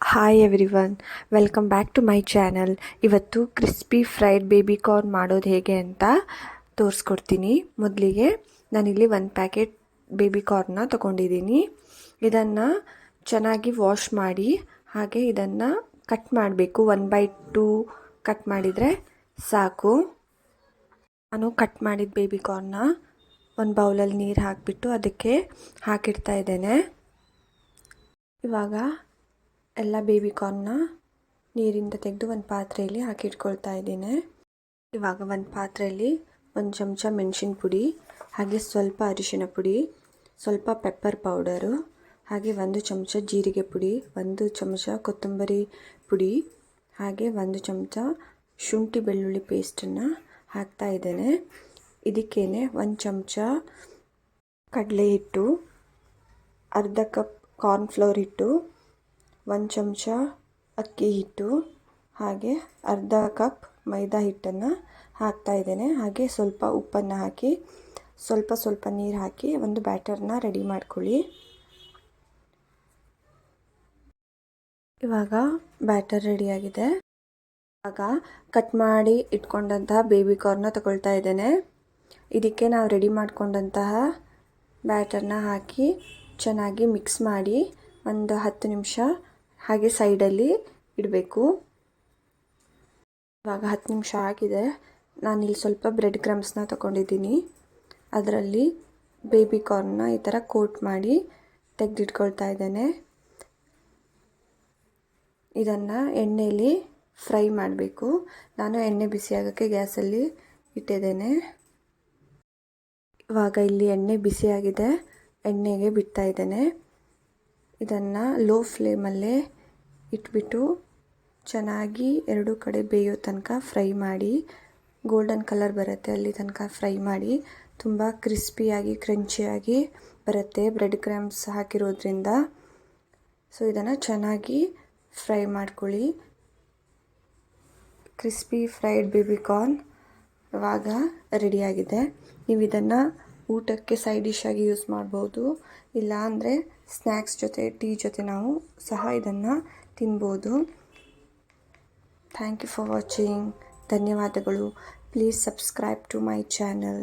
Hi everyone, welcome back to my channel. ಇವತ್ತು crispy fried baby corn ಮಾಡೋದು ಹೇಗೆ ಅಂತ ತೋರಿಸ್ಕೊಡ್ತೀನಿ. ಮೊದಲಿಗೆ ನಾನಿಲ್ಲಿ 1 ಪ್ಯಾಕೆಟ್ ಬೇಬಿ ಕಾರ್ನ್ನ ತೊಗೊಂಡಿದ್ದೀನಿ. ಇದನ್ನು ಚೆನ್ನಾಗಿ ವಾಶ್ ಮಾಡಿ ಹಾಗೆ ಇದನ್ನು ಕಟ್ ಮಾಡಬೇಕು. 1/2 ಕಟ್ ಮಾಡಿದರೆ ಸಾಕು. ನಾನು ಕಟ್ ಮಾಡಿದ ಬೇಬಿ ಕಾರ್ನ್ನ ಒಂದು ಬೌಲಲ್ಲಿ ನೀರು ಹಾಕಿಬಿಟ್ಟು ಅದಕ್ಕೆ ಹಾಕಿಡ್ತಾ ಇದ್ದೇನೆ. ಇವಾಗ ಎಲ್ಲ ಬೇಬಿ ಕಾರ್ನ್ನ ನೀರಿಂದ ತೆಗೆದು ಒಂದು ಪಾತ್ರೆಯಲ್ಲಿ ಹಾಕಿಟ್ಕೊಳ್ತಾ ಇದ್ದೀನಿ. ಇವಾಗ ಒಂದು ಪಾತ್ರೆಯಲ್ಲಿ 1 ಚಮಚ ಮೆಣಸಿನ ಪುಡಿ, ಹಾಗೆ ಸ್ವಲ್ಪ ಅರಿಶಿನ ಪುಡಿ, ಸ್ವಲ್ಪ ಪೆಪ್ಪರ್ ಪೌಡರು, ಹಾಗೆ 1 ಚಮಚ ಜೀರಿಗೆ ಪುಡಿ, 1 ಚಮಚ ಕೊತ್ತಂಬರಿ ಪುಡಿ, ಹಾಗೆ 1 ಚಮಚ ಶುಂಠಿ ಬೆಳ್ಳುಳ್ಳಿ ಪೇಸ್ಟನ್ನು ಹಾಕ್ತಾ ಇದ್ದೇನೆ. ಇದಕ್ಕೇನೆ 1 ಚಮಚ ಕಡಲೆ ಹಿಟ್ಟು, ಅರ್ಧ ಕಪ್ ಕಾರ್ನ್ಫ್ಲೋರ್ ಹಿಟ್ಟು, 1 ಚಮಚ ಅಕ್ಕಿ ಹಿಟ್ಟು, ಹಾಗೆ ಅರ್ಧ ಕಪ್ ಮೈದಾ ಹಿಟ್ಟನ್ನು ಹಾಕ್ತಾ ಇದ್ದೇನೆ. ಹಾಗೆ ಸ್ವಲ್ಪ ಉಪ್ಪನ್ನು ಹಾಕಿ ಸ್ವಲ್ಪ ನೀರು ಹಾಕಿ ಒಂದು ಬ್ಯಾಟರ್ನ ರೆಡಿ ಮಾಡ್ಕೊಳ್ಳಿ. ಇವಾಗ ಬ್ಯಾಟರ್ ರೆಡಿಯಾಗಿದೆ. ಇವಾಗ ಕಟ್ ಮಾಡಿ ಇಟ್ಕೊಂಡಂತಹ ಬೇಬಿ ಕಾರ್ನ್ನ ತಗೊಳ್ತಾ ಇದ್ದೇನೆ. ಇದಕ್ಕೆ ನಾವು ರೆಡಿ ಮಾಡ್ಕೊಂಡಂತಹ ಬ್ಯಾಟರ್ನ ಹಾಕಿ ಚೆನ್ನಾಗಿ ಮಿಕ್ಸ್ ಮಾಡಿ ಒಂದು 10 ನಿಮಿಷ ಹಾಗೆ ಸೈಡಲ್ಲಿ ಇಡಬೇಕು. ಇವಾಗ 10 ನಿಮಿಷ ಆಗಿದೆ. ನಾನಿಲ್ಲಿ ಸ್ವಲ್ಪ ಬ್ರೆಡ್ ಕ್ರಮ್ಸ್ನ ತೊಗೊಂಡಿದ್ದೀನಿ. ಅದರಲ್ಲಿ ಬೇಬಿ ಕಾರ್ನ್ನ ಈ ಥರ ಕೋಟ್ ಮಾಡಿ ತೆಗೆದಿಟ್ಕೊಳ್ತಾ ಇದ್ದೇನೆ. ಇದನ್ನು ಎಣ್ಣೆಯಲ್ಲಿ ಫ್ರೈ ಮಾಡಬೇಕು. ನಾನು ಎಣ್ಣೆ ಬಿಸಿಯಾಗೋಕ್ಕೆ ಗ್ಯಾಸಲ್ಲಿ ಇಟ್ಟಿದ್ದೇನೆ. ಇವಾಗ ಇಲ್ಲಿ ಎಣ್ಣೆ ಬಿಸಿಯಾಗಿದೆ, ಎಣ್ಣೆಗೆ ಬಿಡ್ತಾ ಇದ್ದೇನೆ. ಇದನ್ನು ಲೋ ಫ್ಲೇಮಲ್ಲೇ ಇಟ್ಬಿಟ್ಟು ಚೆನ್ನಾಗಿ 2 ಕಡೆ ಬೇಯೋ ತನಕ ಫ್ರೈ ಮಾಡಿ, ಗೋಲ್ಡನ್ ಕಲರ್ ಬರುತ್ತೆ ಅಲ್ಲಿ ತನಕ ಫ್ರೈ ಮಾಡಿ. ತುಂಬ ಕ್ರಿಸ್ಪಿಯಾಗಿ ಕ್ರಂಚಿಯಾಗಿ ಬರುತ್ತೆ ಬ್ರೆಡ್ ಕ್ರಮ್ಸ್ ಹಾಕಿರೋದ್ರಿಂದ. ಸೊ ಇದನ್ನು ಚೆನ್ನಾಗಿ ಫ್ರೈ ಮಾಡ್ಕೊಳ್ಳಿ. ಕ್ರಿಸ್ಪಿ ಫ್ರೈಡ್ ಬೇಬಿ ಕಾರ್ನ್ ಇವಾಗ ರೆಡಿಯಾಗಿದೆ. ನೀವು ಇದನ್ನು ಊಟಕ್ಕೆ ಸೈಡ್ ಡಿಶ್ ಆಗಿ ಯೂಸ್ ಮಾಡ್ಬೋದು, ಇಲ್ಲ ಅಂದರೆ ಸ್ನ್ಯಾಕ್ಸ್ ಜೊತೆ, ಟೀ ಜೊತೆ ನಾವು ಸಹ ಇದನ್ನು ತಿನ್ಬೋದು. Thank you for watching. ಧನ್ಯವಾದಗಳು. Please subscribe to my channel.